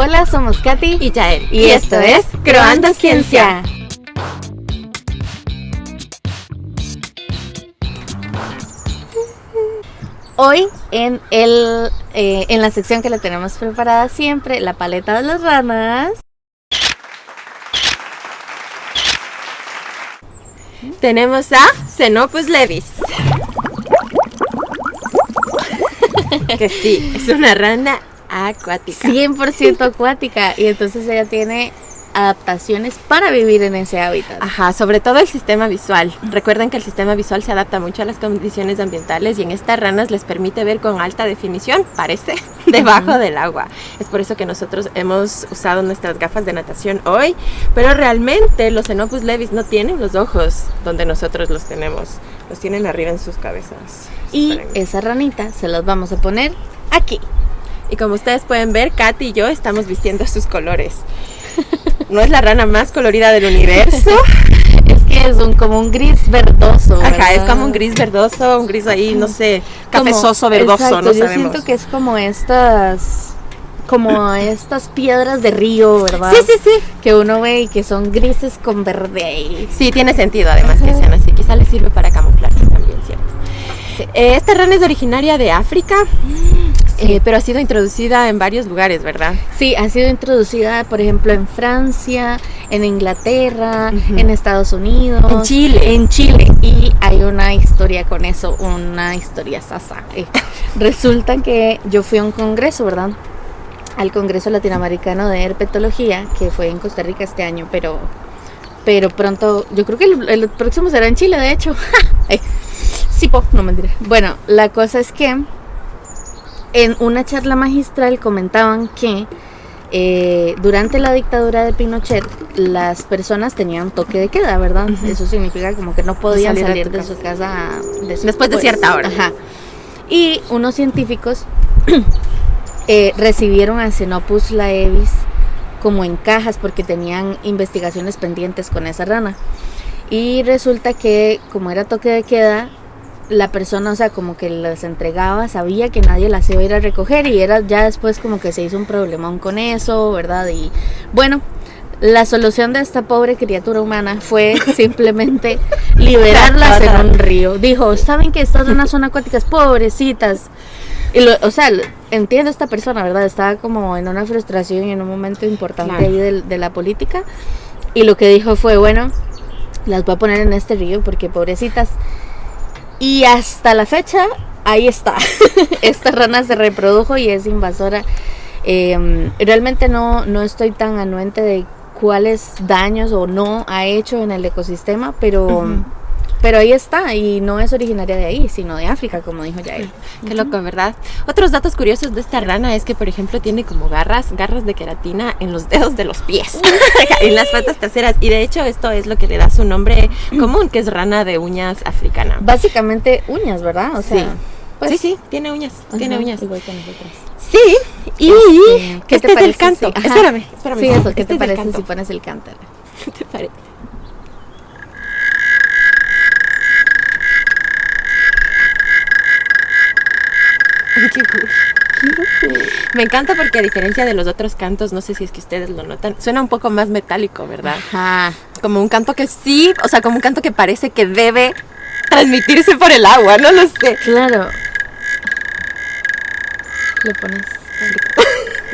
Hola, somos Katy y Yael. Y esto es Croando Ciencia. Hoy en la sección que le tenemos preparada siempre, la paleta de las ranas, tenemos a Xenopus levis. Que sí, es una rana acuática. 100% acuática, y entonces ella tiene adaptaciones para vivir en ese hábitat. Ajá, sobre todo el sistema visual. Recuerden que el sistema visual se adapta mucho a las condiciones ambientales y en estas ranas les permite ver con alta definición, parece, debajo del agua. Es por eso que nosotros hemos usado nuestras gafas de natación hoy, pero realmente los Xenopus levis no tienen los ojos donde nosotros los tenemos. Los tienen arriba en sus cabezas. Y esa ranita se las vamos a poner aquí. Y como ustedes pueden ver, Katy y yo estamos vistiendo sus colores. No es la rana más colorida del universo. Es que es como un gris verdoso, ¿verdad? Ajá, es como un gris verdoso, un gris ahí, no sé, cafezoso, verdoso, exacto, no yo sabemos. Siento que es como estas piedras de río, ¿verdad? Sí. Que uno ve y que son grises con verde ahí. Sí, tiene sentido además que sean así. Quizá les sirve para camuflarse también, ¿cierto? Sí. Esta rana es originaria de África. Sí. Pero ha sido introducida en varios lugares, ¿verdad? Sí, ha sido introducida, por ejemplo, en Francia, en Inglaterra, en Estados Unidos, en Chile. Y hay una historia con eso, una historia sasa. Resulta que yo fui a un congreso, ¿verdad? Al Congreso Latinoamericano de Herpetología, que fue en Costa Rica este año, pero pronto, yo creo que el próximo será en Chile, de hecho. Sí, no mentira. Bueno, la cosa es que en una charla magistral comentaban que durante la dictadura de Pinochet las personas tenían toque de queda, ¿verdad? Eso significa como que no podían salir de su casa después de cierta hora. Ajá. Y unos científicos recibieron a Xenopus levis como en cajas porque tenían investigaciones pendientes con esa rana. Y resulta que como era toque de queda, la persona, o sea, como que las entregaba, sabía que nadie las iba a ir a recoger y era ya después como que se hizo un problemón con eso, ¿verdad? Y bueno, la solución de esta pobre criatura humana fue simplemente liberarlas en un río. Dijo, ¿saben que estás en una zona acuática? Pobrecitas. Y o sea, entiendo a esta persona, ¿verdad? Estaba como en una frustración y en un momento importante ahí de la política. Y lo que dijo fue, bueno, las voy a poner en este río porque pobrecitas. Y hasta la fecha, ahí está. Esta rana se reprodujo y es invasora. Realmente no estoy tan anuente de cuáles daños o no ha hecho en el ecosistema, pero ahí está. Y no es originaria de ahí, sino de África, como dijo Yael. Qué loco, ¿verdad? Otros datos curiosos de esta rana es que, por ejemplo, tiene como garras de queratina en los dedos de los pies, en las patas traseras. Y de hecho esto es lo que le da su nombre común, que es rana de uñas africana. Básicamente uñas, ¿verdad? O sea, sí. Pues, sí, tiene uñas, tiene uñas. Igual que nosotros. Sí, y ¿qué este te es parece? el canto. Sí, espérame. Sí, eso, ¿qué te parece si pones el cántaro? ¿Qué te parece? Qué cool. Me encanta porque a diferencia de los otros cantos, no sé si es que ustedes lo notan, suena un poco más metálico, ¿verdad? Ajá. Como un canto que sí, o sea, como un canto que parece que debe transmitirse por el agua, no lo sé. Claro. Le pones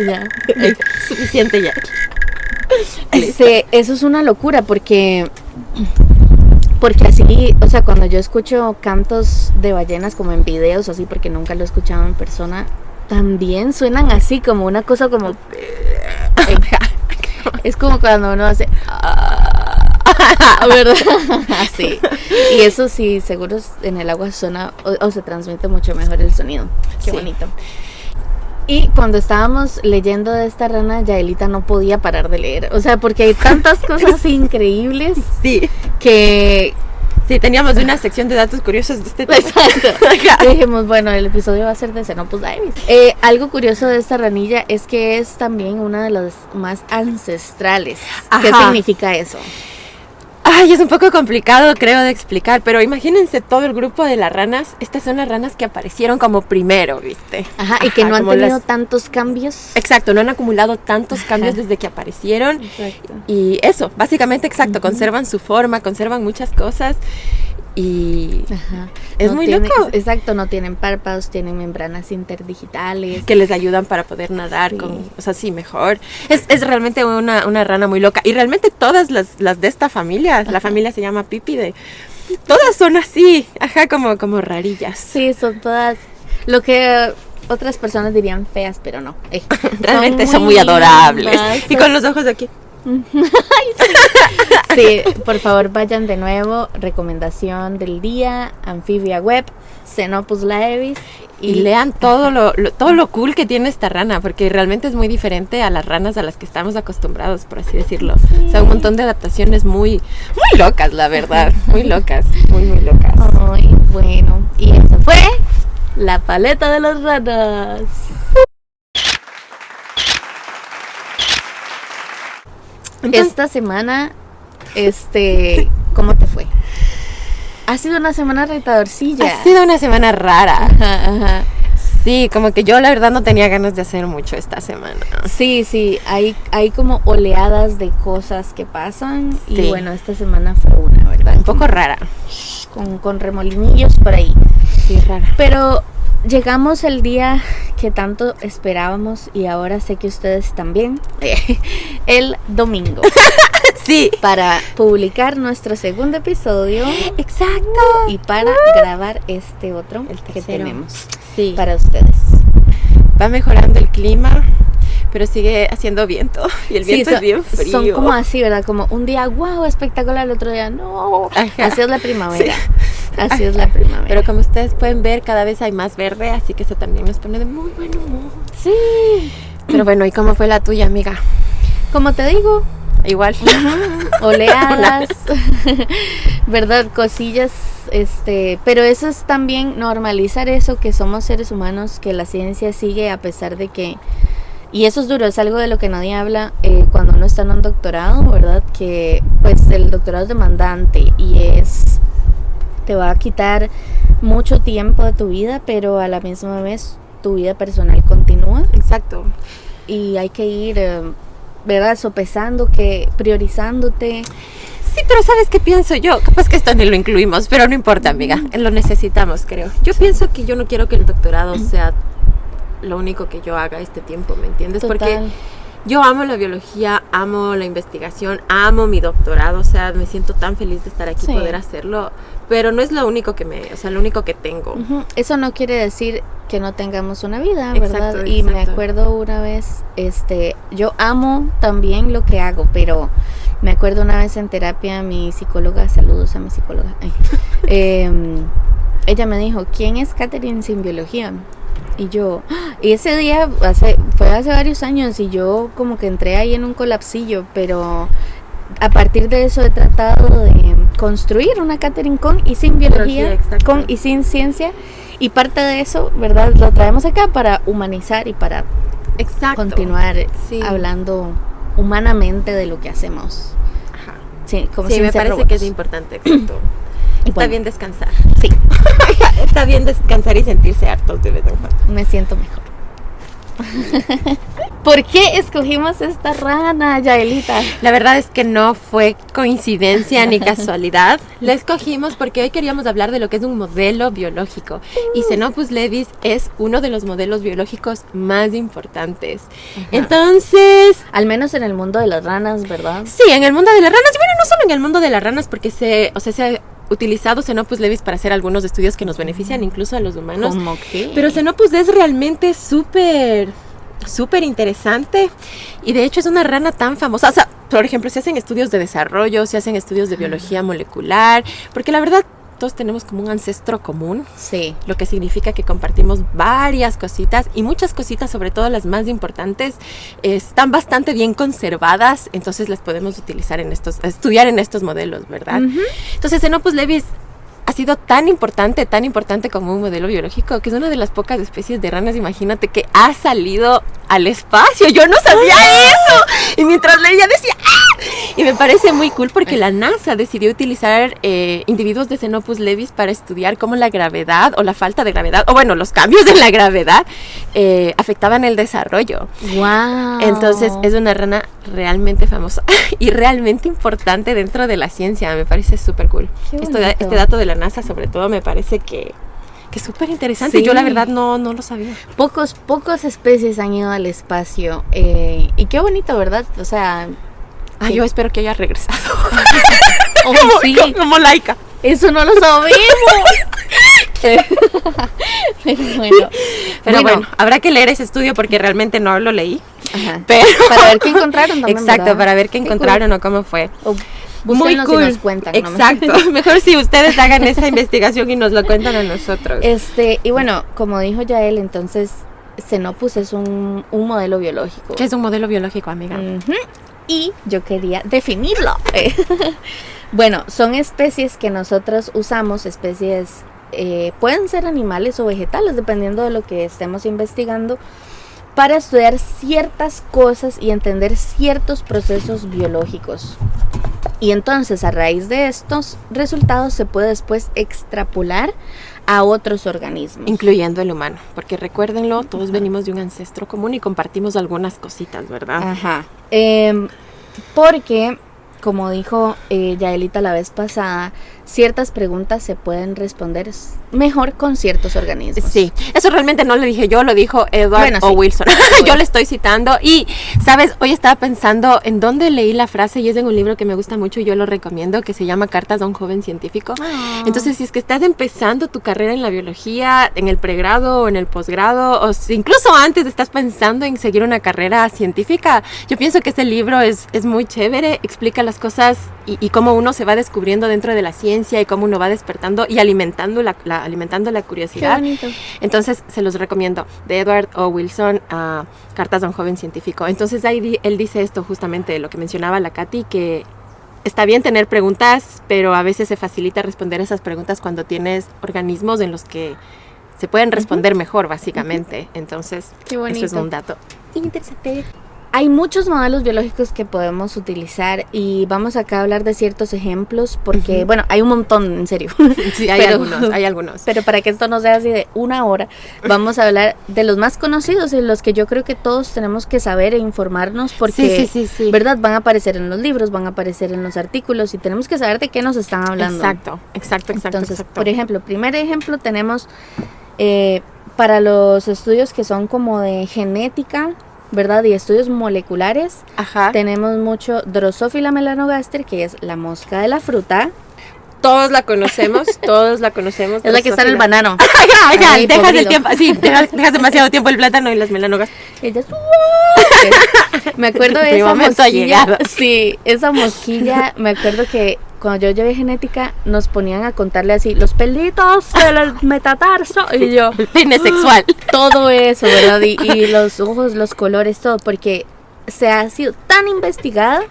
ya. Suficiente ya. Eso es una locura porque así, o sea, cuando yo escucho cantos de ballenas como en videos así, porque nunca lo he escuchado en persona, también suenan así como una cosa como es como cuando uno hace ¿verdad? Así. Y eso sí, seguro en el agua suena o se transmite mucho mejor el sonido. Qué bonito. Y cuando estábamos leyendo de esta rana, Yaelita no podía parar de leer. O sea, porque hay tantas cosas increíbles que Sí, teníamos una sección de datos curiosos de este tema. Exacto. Dijimos, bueno, el episodio va a ser de Xenopus levis. Algo curioso de esta ranilla es que es también una de las más ancestrales. ¿Qué significa eso? Ay, es un poco complicado, creo, de explicar, pero imagínense todo el grupo de las ranas. Estas son las ranas que aparecieron como primero, ¿viste? Ajá, y que no han tenido tantos cambios. Exacto, no han acumulado tantos cambios desde que aparecieron. Exacto. Y eso, básicamente, exacto, conservan su forma, conservan muchas cosas. Y es muy loco. Exacto, no tienen párpados, tienen membranas interdigitales. Que les ayudan para poder nadar mejor. Es realmente una rana muy loca. Y realmente todas las de esta familia, la familia se llama Pipide, todas son así, como rarillas. Sí, son todas lo que otras personas dirían feas, pero no. Realmente son muy adorables. Y con los ojos de aquí. Sí, por favor vayan de nuevo. Recomendación del día: Amphibia Web, Xenopus laevis. Y lean todo lo cool que tiene esta rana, porque realmente es muy diferente a las ranas a las que estamos acostumbrados, por así decirlo. O sea, un montón de adaptaciones muy locas, la verdad. Muy locas, muy locas. Ay, bueno, y eso fue la paleta de las ranas. Entonces, esta semana, ¿cómo te fue? Ha sido una semana retadorcilla. Ha sido una semana rara. Ajá. Sí, como que yo la verdad no tenía ganas de hacer mucho esta semana. Sí, hay como oleadas de cosas que pasan. Sí. Y bueno, esta semana fue una, ¿verdad? Un poco rara. Con remolinillos por ahí. Sí, rara. Pero llegamos el día que tanto esperábamos y ahora sé que ustedes también. El domingo. Sí. Para publicar nuestro segundo episodio. Exacto. Y para grabar este otro que tenemos para ustedes. Va mejorando el clima, pero sigue haciendo viento. Y el viento es bien frío. Son como así, ¿verdad? Como un día, wow, espectacular, el otro día, no. Ajá. Así es la primavera. Sí. Así es la primavera. Pero como ustedes pueden ver, cada vez hay más verde, así que eso también nos pone de muy buen humor. Sí. Pero bueno, ¿y cómo fue la tuya, amiga? Como te digo, igual. Oleadas, ¿verdad? Cosillas, pero eso es también normalizar eso, que somos seres humanos, que la ciencia sigue a pesar de que, y eso es duro, es algo de lo que nadie habla cuando uno está en un doctorado, ¿verdad? Que pues el doctorado es demandante y te va a quitar mucho tiempo de tu vida, pero a la misma vez tu vida personal continúa. Exacto. Y hay que ir, ¿verdad? Sopesando, priorizándote. Sí, pero ¿sabes qué pienso yo? Capaz que esto ni lo incluimos, pero no importa, amiga. Lo necesitamos, creo. Yo pienso que yo no quiero que el doctorado sea lo único que yo haga este tiempo, ¿me entiendes? Total. Porque yo amo la biología, amo la investigación, amo mi doctorado, o sea, me siento tan feliz de estar aquí, poder hacerlo, pero no es lo único lo único que tengo. Eso no quiere decir que no tengamos una vida, ¿verdad? Exacto. Y me acuerdo una vez, yo amo también lo que hago, pero me acuerdo una vez en terapia, mi psicóloga, saludos a mi psicóloga, ella me dijo, ¿quién es Catherine sin biología? Y ese día fue hace varios años y yo como que entré ahí en un colapsillo, pero a partir de eso he tratado de construir una Catherine con y sin biología, con y sin ciencia, y parte de eso, ¿verdad? Lo traemos acá para humanizar y para continuar hablando humanamente de lo que hacemos. Ajá. Sí, como me parece robots. que es importante, exacto. Está bien descansar. Sí. Está bien descansar y sentirse hartos de vez en cuando. Me siento mejor. ¿Por qué escogimos esta rana, Yaelita? La verdad es que no fue coincidencia ni casualidad. La escogimos porque hoy queríamos hablar de lo que es un modelo biológico. Y Xenopus laevis es uno de los modelos biológicos más importantes. Entonces, al menos en el mundo de las ranas, ¿verdad? Sí, en el mundo de las ranas. Y bueno, no solo en el mundo de las ranas, porque se ha utilizado Xenopus laevis para hacer algunos estudios que nos benefician incluso a los humanos. ¿Cómo qué? Pero Xenopus es realmente súper interesante, y de hecho es una rana tan famosa. O sea, por ejemplo, se hacen estudios de desarrollo, se hacen estudios de biología molecular, porque la verdad todos tenemos como un ancestro común. Sí. Lo que significa que compartimos varias cositas, y muchas cositas, sobre todo las más importantes, están bastante bien conservadas, entonces las podemos utilizar estudiar en estos modelos, ¿verdad? Entonces Xenopus laevis ha sido tan importante como un modelo biológico, que es una de las pocas especies de ranas, imagínate, que ha salido al espacio. Yo no sabía eso, y mientras leía decía ¡ah! Y me me parece muy cool porque la NASA decidió utilizar individuos de Xenopus levis para estudiar cómo la gravedad o la falta de gravedad, o bueno, los cambios en la gravedad afectaban el desarrollo. Wow. Entonces es una rana realmente famosa y realmente importante dentro de la ciencia. Me parece súper cool. Este dato de la NASA sobre todo me parece que es súper interesante. Sí. Yo la verdad no lo sabía. Pocas especies han ido al espacio y qué bonito, ¿verdad? O sea... yo espero que haya regresado. Sí. Como Laika. Eso no lo sabemos. Pero bueno, habrá que leer ese estudio porque realmente no lo leí. Ajá. Pero para ver qué encontraron también. Exacto, ¿verdad? para ver qué encontraron o cómo fue. Muy cool. Y nos cuentan, exacto. ¿no? Mejor si ustedes hagan esa investigación y nos lo cuentan a nosotros. Y bueno, como dijo Yael, entonces Xenopus es un modelo biológico. ¿Qué es un modelo biológico, amiga? Y yo quería definirlo. Bueno, son especies que nosotros usamos, pueden ser animales o vegetales, dependiendo de lo que estemos investigando, para estudiar ciertas cosas y entender ciertos procesos biológicos. Y entonces, a raíz de estos resultados, se puede después extrapolar a otros organismos. Incluyendo el humano, porque recuérdenlo, todos venimos de un ancestro común y compartimos algunas cositas, ¿verdad? Ajá. Porque, como dijo Yaelita la vez pasada, ciertas preguntas se pueden responder mejor con ciertos organismos. Sí, eso realmente no lo dije yo, lo dijo Edward O. Wilson. Yo le estoy citando y, ¿sabes? Hoy estaba pensando en dónde leí la frase y es en un libro que me gusta mucho y yo lo recomiendo, que se llama Cartas a un joven científico. Entonces, si es que estás empezando tu carrera en la biología, en el pregrado o en el posgrado, o si incluso antes estás pensando en seguir una carrera científica, yo pienso que este libro es muy chévere, explica las cosas y cómo uno se va descubriendo dentro de la ciencia y cómo uno va despertando y alimentando la curiosidad. Qué bonito. Entonces se los recomiendo, de Edward O. Wilson, Cartas a un joven científico. Entonces ahí él dice esto justamente, lo que mencionaba la Katy, que está bien tener preguntas, pero a veces se facilita responder esas preguntas cuando tienes organismos en los que se pueden responder mejor, básicamente. Entonces, eso es un dato interesante. Hay muchos modelos biológicos que podemos utilizar y vamos acá a hablar de ciertos ejemplos porque, bueno, hay un montón, en serio. Sí, hay algunos. Pero para que esto no sea así de una hora, vamos a hablar de los más conocidos y los que yo creo que todos tenemos que saber e informarnos porque, sí. ¿verdad? Van a aparecer en los libros, van a aparecer en los artículos y tenemos que saber de qué nos están hablando. Exacto. Entonces, por ejemplo, primer ejemplo tenemos para los estudios que son como de genética, ¿verdad? Y estudios moleculares. Ajá. Tenemos mucho Drosophila melanogaster, que es la mosca de la fruta. Todos la conocemos. Es la que está en el banano. Ay, dejas el tiempo, sí, dejas demasiado tiempo el plátano y las melanogas. Ellas, me acuerdo de esa mosquilla. Sí, esa mosquilla, me acuerdo que cuando yo llevé genética nos ponían a contarle así los pelitos del metatarso y yo el pene sexual, todo eso, ¿verdad? Y los ojos, los colores, todo, porque se ha sido tan investigada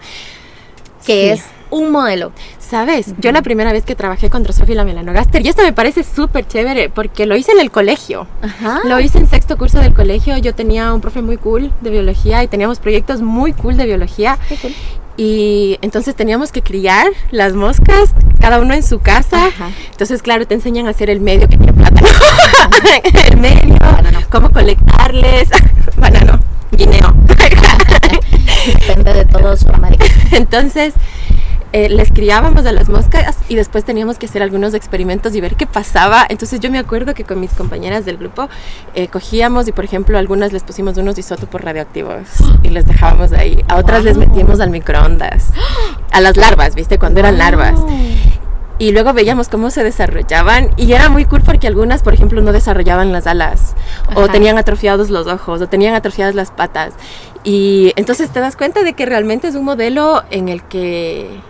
que es un modelo. ¿Sabes? Yo la primera vez que trabajé con Drosophila melanogaster, y esto me parece súper chévere porque lo hice en el colegio. Ajá. Lo hice en sexto curso del colegio. Yo tenía un profe muy cool de biología y teníamos proyectos muy cool de biología. Qué cool. Y entonces teníamos que criar las moscas, cada uno en su casa. Ajá. Entonces, claro, te enseñan a hacer el medio, que tiene plátano. El medio, banano. Cómo colectarles. Banano, guineo. Depende de todo Sudamérica. Entonces, les criábamos a las moscas y después teníamos que hacer algunos experimentos y ver qué pasaba. Entonces yo me acuerdo que con mis compañeras del grupo cogíamos y, por ejemplo, a algunas les pusimos unos isótopos radioactivos y les dejábamos ahí. A otras les metíamos al microondas. A las larvas, ¿viste? Cuando eran larvas. Y luego veíamos cómo se desarrollaban y era muy cool porque algunas, por ejemplo, no desarrollaban las alas. Ajá. O tenían atrofiados los ojos o tenían atrofiadas las patas. Y entonces te das cuenta de que realmente es un modelo en el que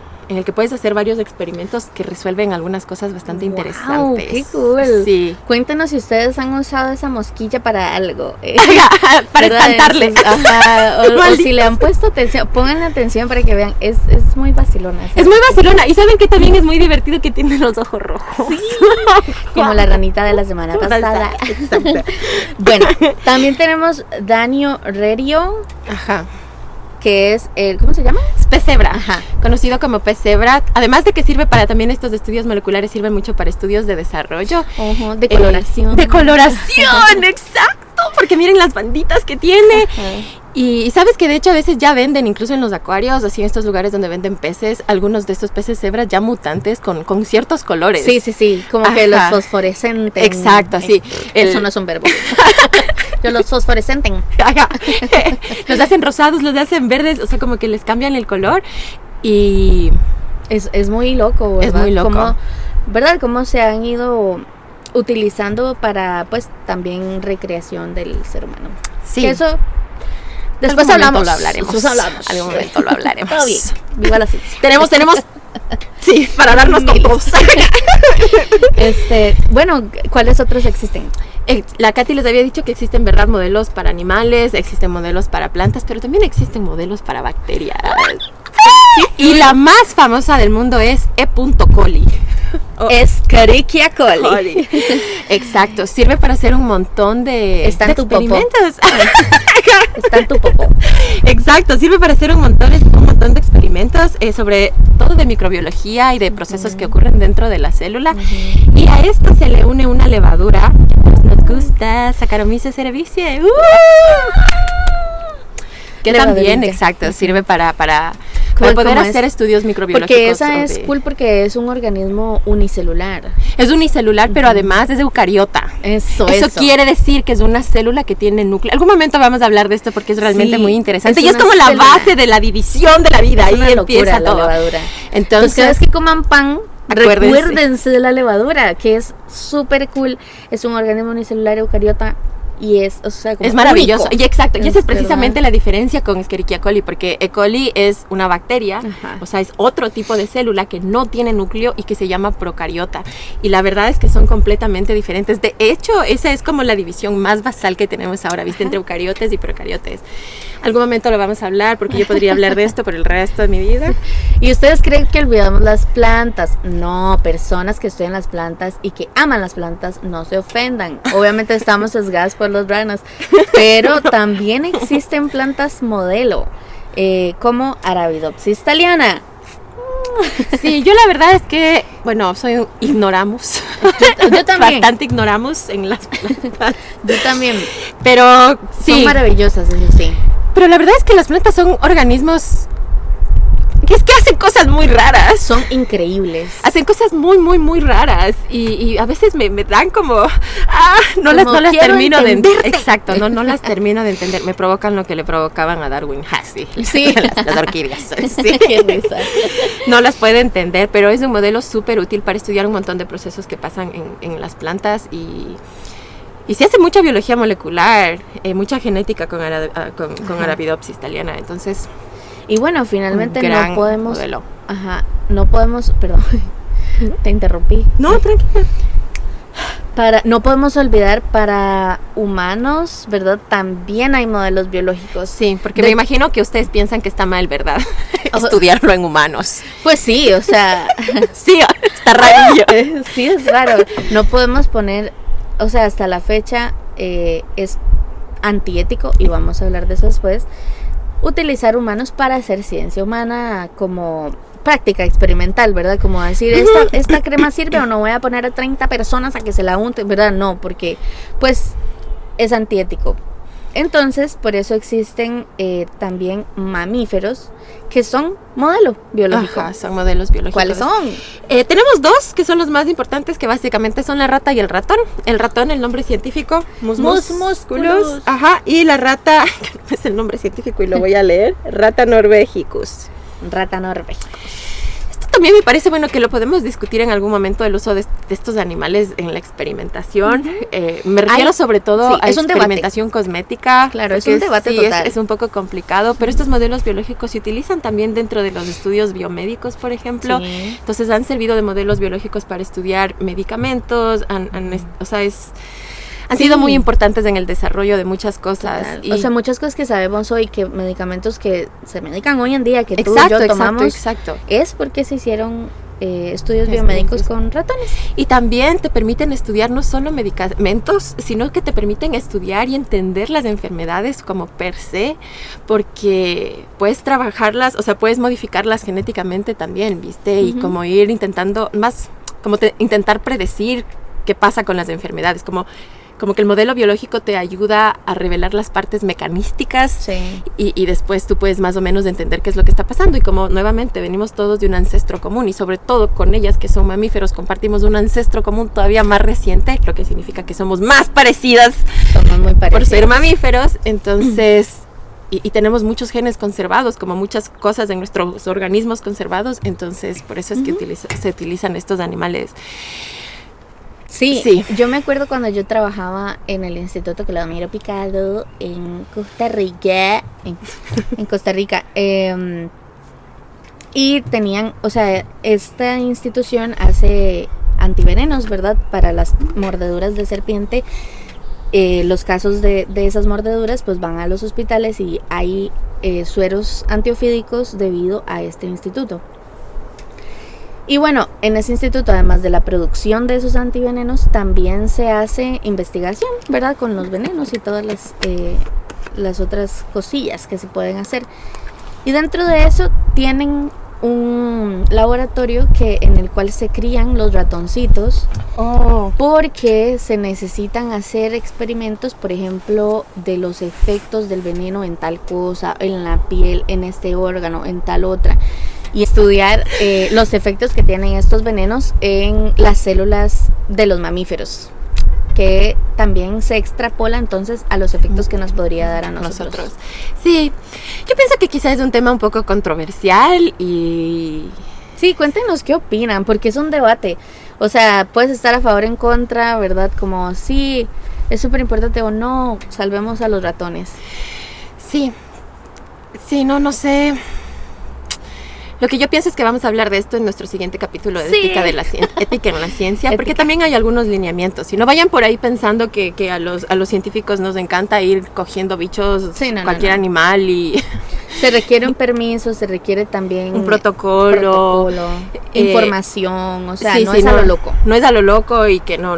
puedes hacer varios experimentos que resuelven algunas cosas bastante interesantes. ¡Qué cool! Sí. Cuéntenos si ustedes han usado esa mosquilla para algo. Para espantarles. O si le han puesto atención, pónganle atención para que vean. Es muy vacilona. ¿Sí? Es muy vacilona. Y saben que también es muy divertido que tiene los ojos rojos. Sí. Como la ranita de la semana pasada. Exacto. Bueno, también tenemos Danio rerio. Ajá. que es el, ¿cómo se llama? Pez cebra, Ajá. conocido como pez cebra. Además de que sirve para también estos estudios moleculares, sirve mucho para estudios de desarrollo. Ojo, de coloración. De coloración, exacto, porque miren las banditas que tiene. Ajá. Y sabes que de hecho a veces ya venden, incluso en los acuarios, así en estos lugares donde venden peces, algunos de estos peces cebras ya mutantes con ciertos colores. Sí, como que los fosforescentes. Exacto, sí. Eso no es un verbo. Yo los fosforescenten. Los hacen rosados, los hacen verdes, o sea, como que les cambian el color y... Es muy loco, ¿verdad? Es muy loco. Como, ¿verdad? Cómo se han ido utilizando para, pues, también recreación del ser humano. Sí. Que eso... Después hablamos. Después hablamos. Algún momento lo hablaremos. Todo bien. Viva la ciencia. Tenemos, sí, para darnos con todos. Bueno, ¿cuáles otros existen? La Katy les había dicho que existen, ¿verdad?, modelos para animales, existen modelos para plantas, pero también existen modelos para bacterias. Y la más famosa del mundo es E. coli. Escherichia coli. Exacto, sirve para hacer un montón de experimentos. Está en tu popó. Exacto, sirve para hacer un montón de experimentos sobre todo de microbiología y de procesos que ocurren dentro de la célula. Y a esto se le une una levadura. Nos gusta Saccharomyces cerevisiae. Que también, exacto, sirve para poder hacer estudios microbiológicos. Porque esa es cool porque es un organismo unicelular. Es unicelular, pero además es eucariota. Eso quiere decir que es una célula que tiene núcleo. Algún momento vamos a hablar de esto porque es realmente muy interesante. Y es como la base de la división de la vida. Ahí empieza todo. La levadura. Entonces, cada vez que coman pan, recuérdense de la levadura, que es súper cool. Es un organismo unicelular eucariota. Y es, o sea, como es maravilloso. único. Y exacto, y esa es precisamente ¿verdad? La diferencia con Escherichia coli, porque E. coli es una bacteria, o sea, es otro tipo de célula que no tiene núcleo y que se llama procariota. Y la verdad es que son completamente diferentes. De hecho, esa es como la división más basal que tenemos ahora, ¿viste? Entre eucariotes y procariotes. Algún momento lo vamos a hablar, porque yo podría hablar de esto por el resto de mi vida. ¿Y ustedes creen que olvidamos las plantas? No, personas que estudian las plantas y que aman las plantas, no se ofendan. Obviamente estamos sesgadas por los branas, pero también existen plantas modelo, como Arabidopsis thaliana. Sí, yo la verdad es que, bueno, ignoramos. Yo también. Bastante ignoramos en las plantas. Yo también. Pero sí. Son maravillosas, eso sí. Pero la verdad es que las plantas son organismos que hacen cosas muy raras. Son increíbles. Hacen cosas muy, muy, muy raras. Y a veces me dan como... no las termino de entender. Exacto, no las termino de entender. Me provocan lo que le provocaban a Darwin Huxley. Sí. las orquídeas. Sí. Qué risa. No las puede entender, pero es un modelo súper útil para estudiar un montón de procesos que pasan en las plantas y se hace mucha biología molecular, mucha genética con Arabidopsis thaliana. Entonces... Y bueno, finalmente no podemos... modelo. No podemos... Perdón, te interrumpí. No, tranquila. No podemos olvidar, para humanos, ¿verdad? También hay modelos biológicos. Sí, porque me imagino que ustedes piensan que está mal, ¿verdad? Estudiarlo en humanos. Pues sí, o sea... sí, está rarillo. Sí, es raro. No podemos poner... O sea, hasta la fecha es antiético, y vamos a hablar de eso después, utilizar humanos para hacer ciencia humana como práctica experimental, ¿verdad? Como decir, esta crema sirve o no, voy a poner a 30 personas a que se la unten, ¿verdad? No, porque pues es antiético. Entonces, por eso existen también mamíferos que son modelo biológico. Son modelos biológicos. ¿Cuáles son? Tenemos dos que son los más importantes, que básicamente son la rata y el ratón. El ratón, el nombre científico, musculus. Y la rata, que no es el nombre científico y lo voy a leer, Rata norvegicus. Rata norvegicus. También me parece bueno que lo podemos discutir en algún momento, el uso de estos animales en la experimentación. Me refiero sobre todo a experimentación cosmética. Claro, es un debate total. Es un poco complicado, pero estos modelos biológicos se utilizan también dentro de los estudios biomédicos, por ejemplo. Sí. Entonces han servido de modelos biológicos para estudiar medicamentos, han sido muy importantes en el desarrollo de muchas cosas. O sea, muchas cosas que sabemos hoy, que medicamentos que se medican hoy en día, que tú y yo tomamos, es porque se hicieron estudios biomédicos con ratones. Y también te permiten estudiar no solo medicamentos, sino que te permiten estudiar y entender las enfermedades como per se, porque puedes trabajarlas, o sea, puedes modificarlas genéticamente también, ¿viste? Y como ir intentando más, intentar predecir qué pasa con las enfermedades, como que el modelo biológico te ayuda a revelar las partes mecanísticas, sí. y después tú puedes más o menos entender qué es lo que está pasando. Y como nuevamente venimos todos de un ancestro común, y sobre todo con ellas que son mamíferos compartimos un ancestro común todavía más reciente, lo que significa que somos más parecidas, somos muy parecidas por ser mamíferos. Entonces y tenemos muchos genes conservados, como muchas cosas en nuestros organismos conservados. Entonces por eso es que se utilizan estos animales. Sí, yo me acuerdo cuando yo trabajaba en el Instituto Cladomiro Picado en Costa Rica, y tenían, o sea, esta institución hace antivenenos, ¿verdad? Para las mordeduras de serpiente. Los casos de esas mordeduras pues van a los hospitales y hay sueros antiofídicos debido a este instituto. Y bueno, en ese instituto, además de la producción de esos antivenenos, también se hace investigación, ¿verdad? Con los venenos y todas las otras cosillas que se pueden hacer. Y dentro de eso tienen un laboratorio en el cual se crían los ratoncitos, porque se necesitan hacer experimentos, por ejemplo, de los efectos del veneno en tal cosa, en la piel, en este órgano, en tal otra. Y estudiar los efectos que tienen estos venenos en las células de los mamíferos, que también se extrapola entonces a los efectos que nos podría dar a nosotros. Sí, yo pienso que quizás es un tema un poco controversial y... Sí, cuéntenos qué opinan, porque es un debate. O sea, puedes estar a favor o en contra, ¿verdad? Como sí, es súper importante o no, salvemos a los ratones. Sí, no sé... Lo que yo pienso es que vamos a hablar de esto en nuestro siguiente capítulo de ética en la ciencia, porque también hay algunos lineamientos. Si no vayan por ahí pensando que a los científicos nos encanta ir cogiendo bichos, cualquier animal y... Se requiere un permiso, se requiere también... Un protocolo información, o sea, no es a lo loco. No es a lo loco y que no.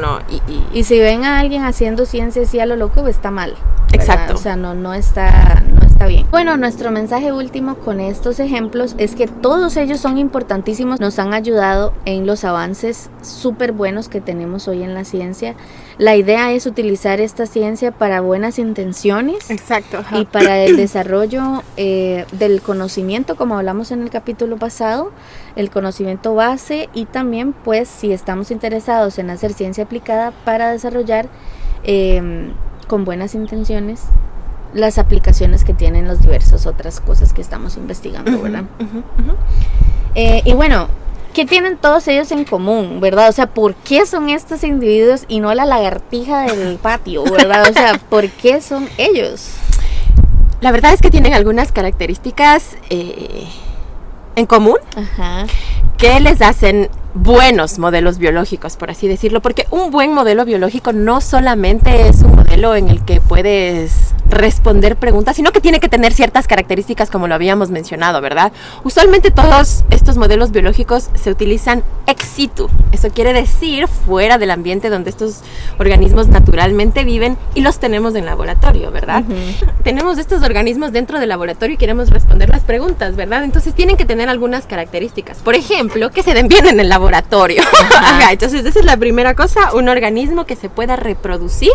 Y si ven a alguien haciendo ciencia así a lo loco, pues está mal, ¿verdad? Exacto. O sea, no está bien. Bueno, nuestro mensaje último con estos ejemplos es que todos ellos son importantísimos, nos han ayudado en los avances súper buenos que tenemos hoy en la ciencia. La idea es utilizar esta ciencia para buenas intenciones. Exacto. Y para el desarrollo del conocimiento, como hablamos en el capítulo pasado, el conocimiento base, y también pues si estamos interesados en hacer ciencia aplicada para desarrollar con buenas intenciones las aplicaciones que tienen las diversas otras cosas que estamos investigando, ¿verdad? Y bueno, ¿qué tienen todos ellos en común, verdad? O sea, ¿por qué son estos individuos y no la lagartija del patio, verdad? O sea, ¿por qué son ellos? La verdad es que tienen algunas características en común. Que les hacen buenos modelos biológicos, por así decirlo, porque un buen modelo biológico no solamente es un modelo en el que puedes responder preguntas, sino que tiene que tener ciertas características como lo habíamos mencionado, ¿verdad? Usualmente todos estos modelos biológicos se utilizan ex situ, eso quiere decir fuera del ambiente donde estos organismos naturalmente viven, y los tenemos en laboratorio, ¿verdad? Tenemos estos organismos dentro del laboratorio y queremos responder las preguntas, ¿verdad? Entonces tienen que tener algunas características, por ejemplo, que se den bien en el laboratorio. Entonces esa es la primera cosa, un organismo que se pueda reproducir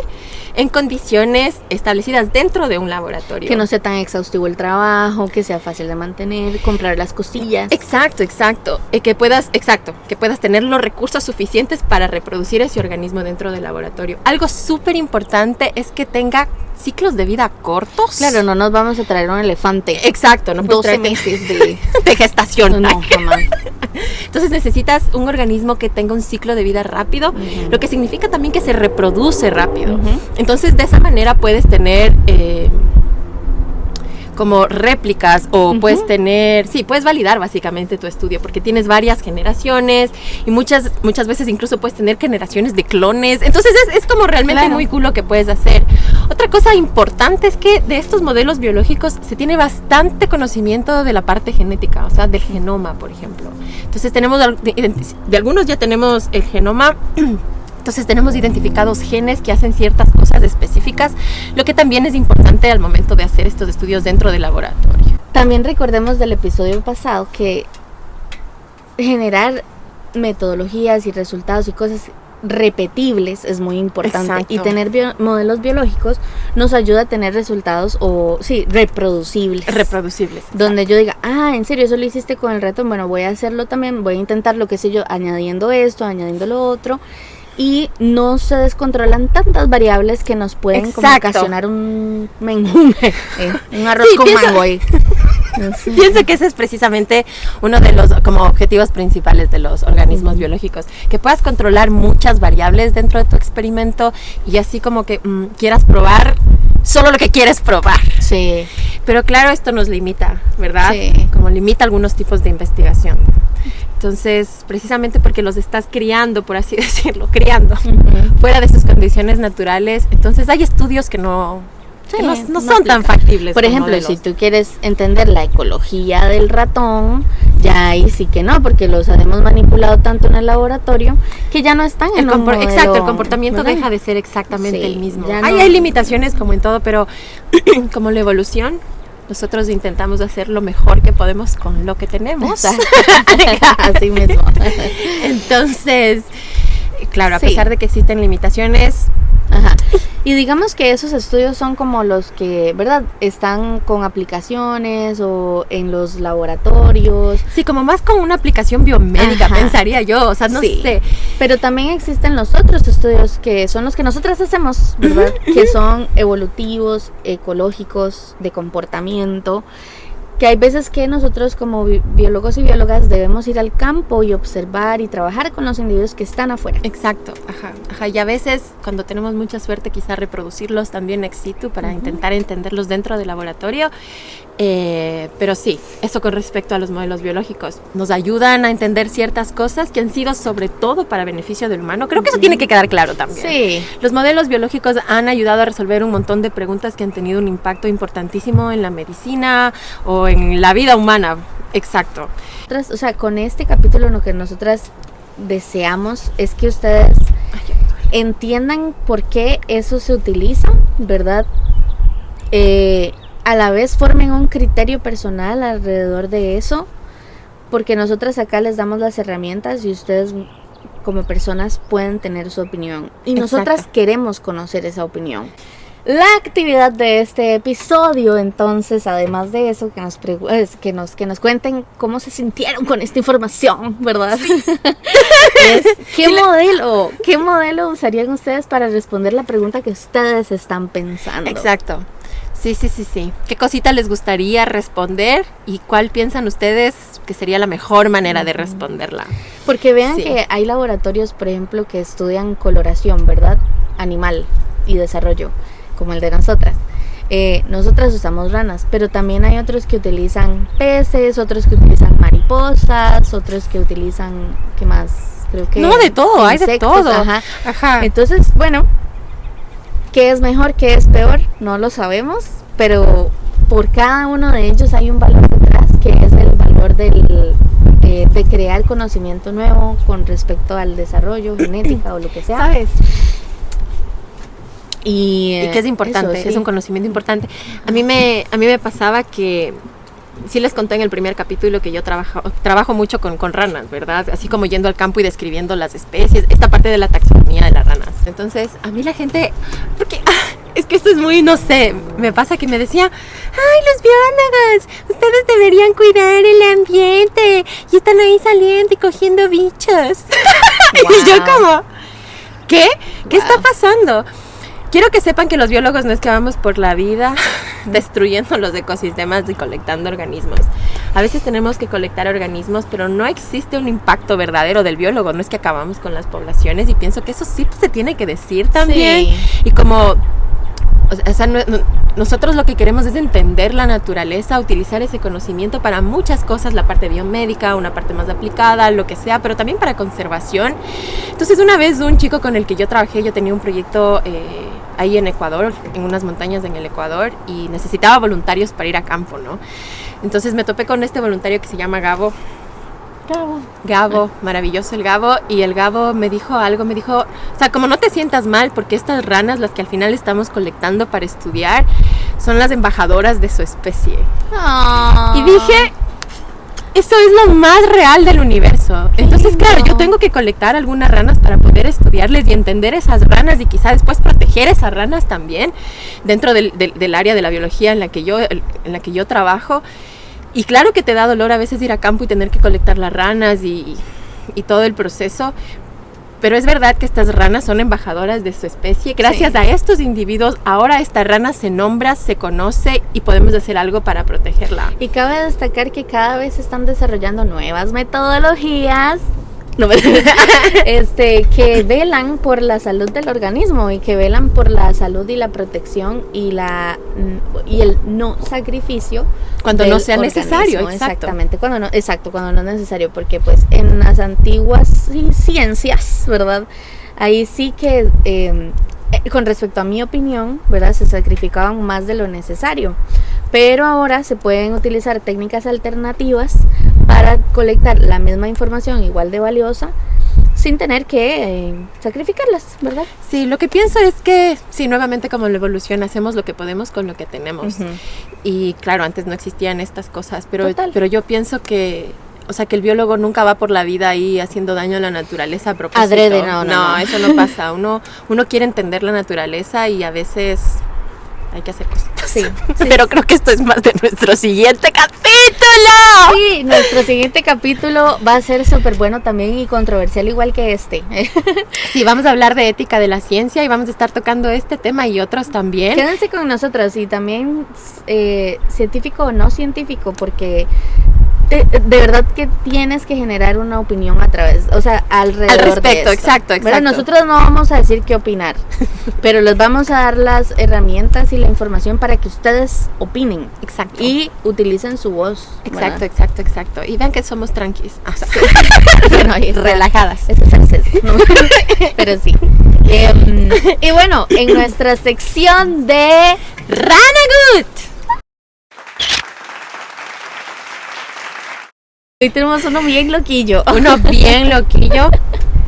en condiciones establecidas dentro de un laboratorio. Que no sea tan exhaustivo el trabajo, que sea fácil de mantener, comprar las cosillas. Exacto. Que puedas tener los recursos suficientes para reproducir ese organismo dentro del laboratorio. Algo súper importante es que tenga ciclos de vida cortos. Claro, no nos vamos a traer un elefante. Exacto, no 12 meses de gestación. No, jamás. Entonces necesitas un organismo que tenga un ciclo de vida rápido, lo que significa también que se reproduce rápido. Entonces de esa manera puedes tener como réplicas o puedes tener, sí, puedes validar básicamente tu estudio porque tienes varias generaciones y muchas veces incluso puedes tener generaciones de clones. Entonces es como realmente muy cool lo que puedes hacer. Otra cosa importante es que de estos modelos biológicos se tiene bastante conocimiento de la parte genética, o sea, del genoma, por ejemplo. Entonces tenemos, de algunos ya tenemos el genoma. Entonces tenemos identificados genes que hacen ciertas cosas específicas, lo que también es importante al momento de hacer estos estudios dentro del laboratorio. También recordemos del episodio pasado que generar metodologías y resultados y cosas repetibles es muy importante. Exacto. Y tener modelos biológicos nos ayuda a tener resultados reproducibles. Donde yo diga, en serio, eso lo hiciste con el ratón, bueno, voy a hacerlo también, voy a intentarlo, qué sé yo, añadiendo esto, añadiendo lo otro. Y no se descontrolan tantas variables que nos pueden como ocasionar un menjunje, un arroz con mango ahí. Pienso que ese es precisamente uno de los como objetivos principales de los organismos biológicos, que puedas controlar muchas variables dentro de tu experimento y así como que quieras probar solo lo que quieres probar. Sí. Pero claro, esto nos limita, ¿verdad? Sí. Como limita algunos tipos de investigación. Entonces, precisamente porque los estás criando, por así decirlo, fuera de sus condiciones naturales, entonces hay estudios que no son tan factibles. Por ejemplo, si tú quieres entender la ecología del ratón, ya ahí sí que no, porque los hemos manipulado tanto en el laboratorio que ya no están en un modelo. Exacto, el comportamiento deja de ser exactamente el mismo. Hay limitaciones como en todo, pero como la evolución, nosotros intentamos hacer lo mejor que podemos con lo que tenemos. Así mismo. Entonces, claro, a pesar de que existen limitaciones. Y digamos que esos estudios son como los que, ¿verdad? Están con aplicaciones o en los laboratorios. Sí, como más con una aplicación biomédica, pensaría yo, o sea, no sé. Pero también existen los otros estudios que son los que nosotras hacemos, ¿verdad? Que son evolutivos, ecológicos, de comportamiento. Que hay veces que nosotros como biólogos y biólogas debemos ir al campo y observar y trabajar con los individuos que están afuera. Exacto, y a veces cuando tenemos mucha suerte quizá reproducirlos también ex situ para intentar entenderlos dentro del laboratorio. Pero sí, eso con respecto a los modelos biológicos. Nos ayudan a entender ciertas cosas que han sido sobre todo para beneficio del humano. Creo que eso tiene que quedar claro también. Sí. Los modelos biológicos han ayudado a resolver un montón de preguntas que han tenido un impacto importantísimo en la medicina o en la vida humana. Exacto. O sea, con este capítulo lo que nosotras deseamos es que ustedes entiendan por qué eso se utiliza, ¿verdad? A la vez formen un criterio personal alrededor de eso, porque nosotras acá les damos las herramientas y ustedes como personas pueden tener su opinión. Y nosotras queremos conocer esa opinión. La actividad de este episodio, entonces, además de eso, que nos cuenten cómo se sintieron con esta información, ¿verdad? Sí. ¿Qué modelo usarían ustedes para responder la pregunta que ustedes están pensando? Exacto. Sí. ¿Qué cosita les gustaría responder y cuál piensan ustedes que sería la mejor manera de responderla? Porque vean que hay laboratorios, por ejemplo, que estudian coloración, ¿verdad? Animal y desarrollo, como el de nosotras. Nosotras usamos ranas, pero también hay otros que utilizan peces, otros que utilizan mariposas, otros que utilizan, ¿qué más? Creo que no, de todo, insectos, hay de todo. Ajá. Entonces, bueno, ¿qué es mejor, qué es peor? No lo sabemos, pero por cada uno de ellos hay un valor detrás, que es el valor de crear conocimiento nuevo con respecto al desarrollo, genética o lo que sea. ¿Sabes? Y que es importante, es un conocimiento importante. A mí me pasaba que sí les conté en el primer capítulo que yo trabajo mucho con ranas, ¿verdad? Así como yendo al campo y describiendo las especies, esta parte de la taxonomía de las ranas. Entonces, a mí la gente, porque es que esto es muy, no sé, me pasa que me decía, ay, los biólogos, ustedes deberían cuidar el ambiente y están ahí saliendo y cogiendo bichos. Wow. Y yo como, ¿qué? ¿Qué está pasando? Quiero que sepan que los biólogos no es que vamos por la vida destruyendo los ecosistemas y colectando organismos. A veces tenemos que colectar organismos, pero no existe un impacto verdadero del biólogo. No es que acabamos con las poblaciones y pienso que eso sí se tiene que decir también. Sí. Y como, O sea, nosotros lo que queremos es entender la naturaleza, utilizar ese conocimiento para muchas cosas, la parte biomédica, una parte más aplicada, lo que sea, pero también para conservación. Entonces, una vez un chico con el que yo trabajé, yo tenía un proyecto ahí en Ecuador, en unas montañas en el Ecuador, y necesitaba voluntarios para ir a campo, ¿no? Entonces me topé con este voluntario que se llama Gabo. Gabo, maravilloso el Gabo. Y el Gabo me dijo algo, me dijo, o sea, como no te sientas mal, porque estas ranas, las que al final estamos colectando para estudiar, son las embajadoras de su especie. Oh. Y dije, eso es lo más real del universo. Entonces, claro, yo tengo que colectar algunas ranas para poder estudiarles y entender esas ranas y quizá después proteger esas ranas también dentro del área de la biología en la que yo trabajo. Y claro que te da dolor a veces ir a campo y tener que colectar las ranas y todo el proceso, pero es verdad que estas ranas son embajadoras de su especie. Gracias a estos individuos, ahora esta rana se nombra, se conoce y podemos hacer algo para protegerla. Y cabe destacar que cada vez se están desarrollando nuevas metodologías que velan por la salud del organismo y que velan por la salud y la protección y el no sacrificio cuando no sea necesario. Exactamente, cuando no es necesario, porque pues en las antiguas ciencias, ¿verdad? Ahí sí que con respecto a mi opinión, ¿verdad? Se sacrificaban más de lo necesario, pero ahora se pueden utilizar técnicas alternativas para colectar la misma información igual de valiosa sin tener que sacrificarlas, ¿verdad? Sí, lo que pienso es que, sí, nuevamente como la evolución, hacemos lo que podemos con lo que tenemos. Uh-huh. Y claro, antes no existían estas cosas, pero yo pienso que, o sea, que el biólogo nunca va por la vida ahí haciendo daño a la naturaleza a propósito. Adrede, no. Eso no pasa. Uno quiere entender la naturaleza y a veces hay que hacer cosas. Sí, pero creo que esto es más de nuestro siguiente capítulo. Sí, nuestro siguiente capítulo va a ser súper bueno también y controversial igual que este. Sí, vamos a hablar de ética de la ciencia y vamos a estar tocando este tema y otros también. Quédense con nosotros y también científico o no científico, porque de verdad que tienes que generar una opinión a través, o sea, alrededor al respecto, de esto. Exacto. Bueno, nosotros no vamos a decir qué opinar, pero les vamos a dar las herramientas y la información para que ustedes opinen. Exacto. Y utilicen su voz. Exacto. Y vean que somos tranquis. O sea, bueno, relajadas. Eso es acceso, ¿no? Pero sí. Y bueno, en nuestra sección de Ranagut. Hoy tenemos uno bien loquillo.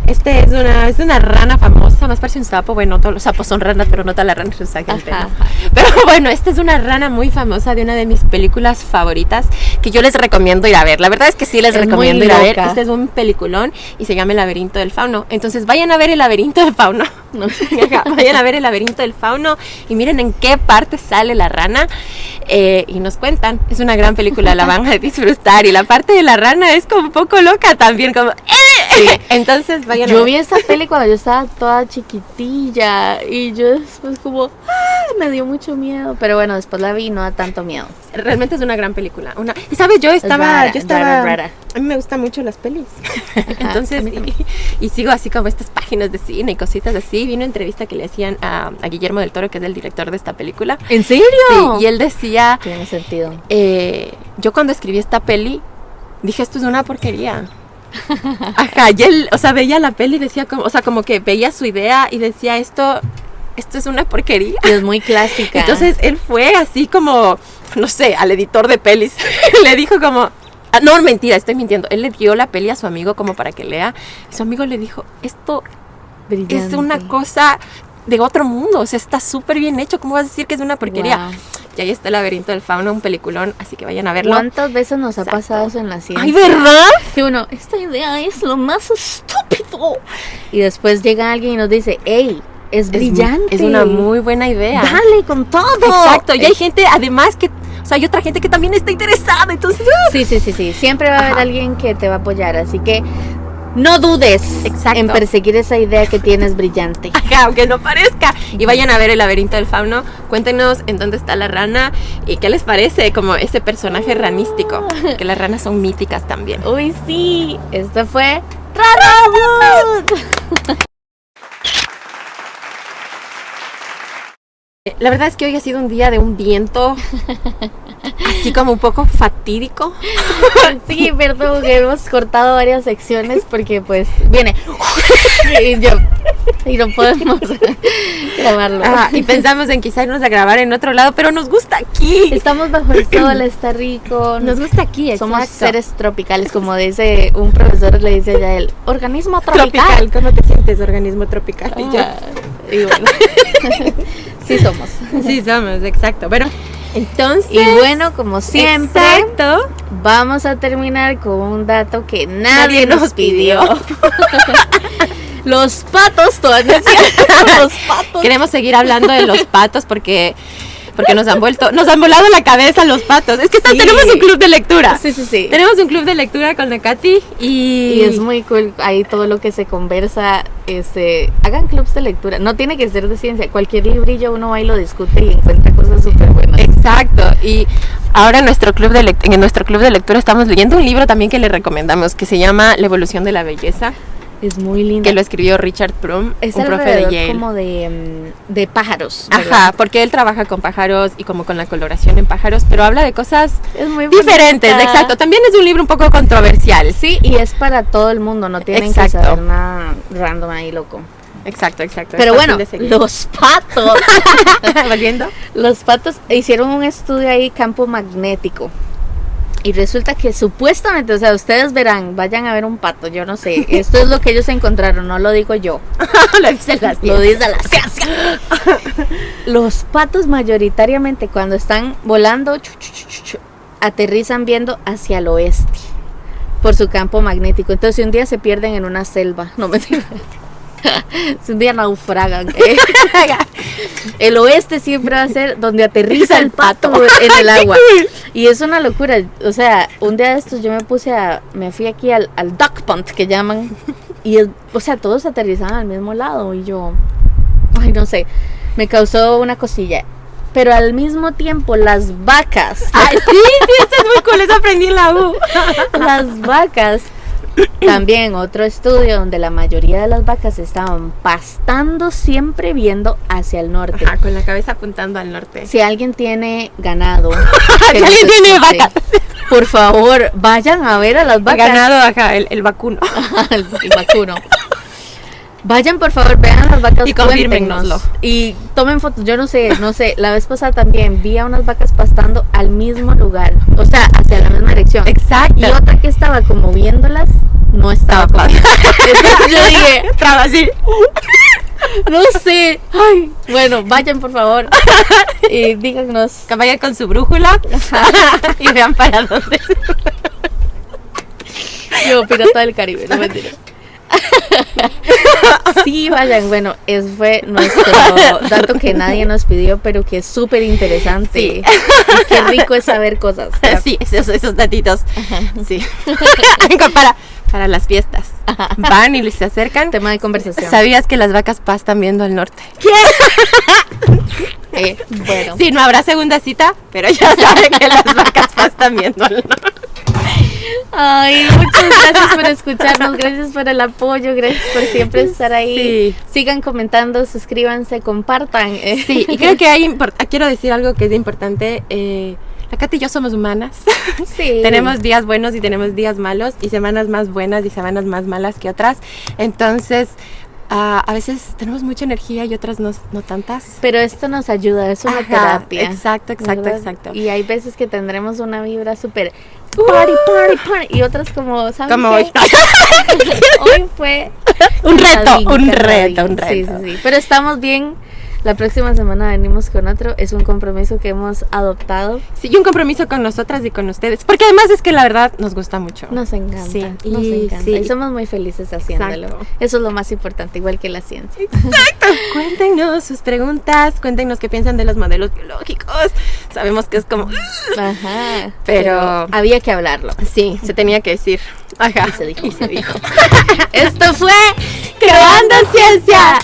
Este es una rana famosa, más parece un sapo. Bueno, todos los sapos son ranas, pero no todas las ranas usan el pelo. Pero bueno, esta es una rana muy famosa de una de mis películas favoritas que yo les recomiendo ir a ver. La verdad es que sí les recomiendo ir a ver. Este es un peliculón y se llama El laberinto del fauno. Entonces vayan a ver El laberinto del fauno. Vayan a ver El laberinto del fauno y miren en qué parte sale la rana y nos cuentan. Es una gran película, la van a disfrutar. Y la parte de la rana es como un poco loca también, como sí. Entonces vayan yo vi esa peli cuando yo estaba toda chiquitilla y yo después como me dio mucho miedo, pero bueno, después la vi y no da tanto miedo. Realmente es una gran película. Y sabes, yo estaba rara. A mí me gustan mucho las pelis. Entonces y sigo así como estas páginas de cine y cositas así. Vi una entrevista que le hacían a Guillermo del Toro, que es el director de esta película. ¿En serio? Sí, y él decía, tiene sentido. Yo cuando escribí esta peli dije, esto es una porquería. Ajá, y él, o sea, veía la peli y decía, como que veía su idea y decía, esto es una porquería. Y es muy clásica. Entonces él fue así como, no sé, al editor de pelis, le dijo como, no, mentira, estoy mintiendo. Él le dio la peli a su amigo como para que lea. Y su amigo le dijo, esto brillante. Es una cosa de otro mundo, o sea, está súper bien hecho. ¿Cómo vas a decir que es una porquería? Wow. Y ahí está El laberinto del fauno, un peliculón, así que vayan a verlo. ¿Cuántas veces nos ha pasado eso en la ciencia? ¡Ay, verdad! Que uno, esta idea es lo más estúpido. Y después llega alguien y nos dice, hey, es brillante. Es una muy buena idea. Dale con todo. Exacto, y hay gente, además, que, o sea, hay otra gente que también está interesada, entonces... Sí, siempre va a haber alguien que te va a apoyar, así que... no dudes en perseguir esa idea que tienes brillante. Ajá, aunque no parezca. Y vayan a ver El laberinto del fauno. Cuéntenos en dónde está la rana y qué les parece como ese personaje ranístico. Que las ranas son míticas también. Uy, sí. Esto fue Ranagut. La verdad es que hoy ha sido un día de un viento así como un poco fatídico. Sí, perdón, que hemos cortado varias secciones porque pues viene y no podemos grabarlo. Y pensamos en quizá irnos a grabar en otro lado, pero nos gusta aquí. Estamos bajo el sol, está rico. Nos gusta aquí, exacto. Somos seres tropicales, como dice un profesor, le dice allá él, organismo tropical. ¿Cómo te sientes, organismo tropical? Y bueno, sí somos. Sí somos, exacto. Bueno, entonces... Y bueno, como siempre, exacto, vamos a terminar con un dato que nadie nos pidió. Los patos todavía. Los patos. Queremos seguir hablando de los patos porque nos han volado la cabeza los patos. Es que Sí. tenemos un club de lectura. Sí. Tenemos un club de lectura con la Katy Y es muy cool ahí todo lo que se conversa. Hagan clubs de lectura. No tiene que ser de ciencia. Cualquier librillo uno va y lo discute y encuentra cosas súper buenas. Exacto. Y ahora en nuestro club de lectura estamos leyendo un libro también que le recomendamos que se llama La evolución de la belleza. Es muy lindo. Que lo escribió Richard Prum, Es un profe de Yale. como de pájaros, ¿verdad? Ajá, porque él trabaja con pájaros y como con la coloración en pájaros, pero habla de cosas Es muy diferentes, bonita. exacto. También es un libro un poco controversial. Sí, y es para todo el mundo, no tienen que Exacto. saber nada random ahí, loco. Exacto. Pero Es bueno, fácil de seguir. los patos. ¿Volviendo? Los patos hicieron un estudio ahí, campo magnético. Y resulta que supuestamente, o sea, ustedes verán, vayan a ver un pato, yo no sé. Esto es lo que ellos encontraron, no lo digo yo. Lo dice la Lo dice la ciencia. Los patos mayoritariamente cuando están volando, aterrizan viendo hacia el oeste por su campo magnético. Entonces, si un día se pierden en una selva, no me digas. Si un día naufragan, el oeste siempre va a ser donde aterriza el pato en el agua. Y es una locura. O sea, un día de estos yo me fui aquí al duck pond que llaman. Y o sea, todos aterrizaban al mismo lado. Y yo, ay, no sé, me causó una cosilla. Pero al mismo tiempo las vacas. Ay, sí, esto es muy cool, eso aprendí en la U. Las vacas. También otro estudio donde la mayoría de las vacas estaban pastando siempre viendo hacia el norte. Ajá, con la cabeza apuntando al norte. Si alguien tiene ganado, Si alguien tiene vacas, por favor, vayan a ver a las vacas. ganado, ajá, el vacuno. el vacuno. Vayan, por favor, vean las vacas Y confírmennoslo. Y tomen fotos. Yo no sé, la vez pasada también vi a unas vacas pastando al mismo lugar, o sea, hacia la misma dirección. Exacto. Y otra que estaba como viéndolas, no estaba pastando. Entonces yo dije, Traba así. no sé. Ay, bueno, vayan, por favor, y díganos. Que vayan con su brújula y vean para dónde. Yo, Pirata del Caribe, no mentira. Sí, vayan, bueno, ese fue nuestro dato que nadie nos pidió, pero que es súper interesante. Sí. Y qué rico es saber cosas. Sí, esos datitos. Sí. Para las fiestas. Van y se acercan. Tema de conversación. ¿Sabías que las vacas pastan viendo al norte? Bueno. Sí, no habrá segunda cita, pero ya saben que las vacas pastan viendo al norte. Ay, muchas gracias por escucharnos, gracias por el apoyo, gracias por siempre estar ahí. Sí. Sigan comentando, suscríbanse, compartan. Sí, y creo que quiero decir algo que es importante. La Katy y yo somos humanas. Sí. Tenemos días buenos y tenemos días malos, y semanas más buenas y semanas más malas que otras. Entonces, a veces tenemos mucha energía y otras no tantas. Pero esto nos ayuda, es una terapia. Exacto. ¿verdad? Y hay veces que tendremos una vibra súper party, y otras como, ¿sabes? Como qué? hoy. Hoy fue Un reto. Sí. Pero estamos bien. La próxima semana venimos con otro. Es un compromiso que hemos adoptado. Sí, y un compromiso con nosotras y con ustedes. Porque además es que la verdad nos gusta mucho. Nos encanta. Sí, Nos y encanta. sí. Y somos muy felices haciéndolo. Exacto. Eso es lo más importante, igual que la ciencia. Cuéntenos sus preguntas, cuéntenos qué piensan de los modelos biológicos. Sabemos que es como... Ajá. Pero había que hablarlo. sí, se tenía que decir. Ajá. Y se dijo. Esto fue Creando Ciencia.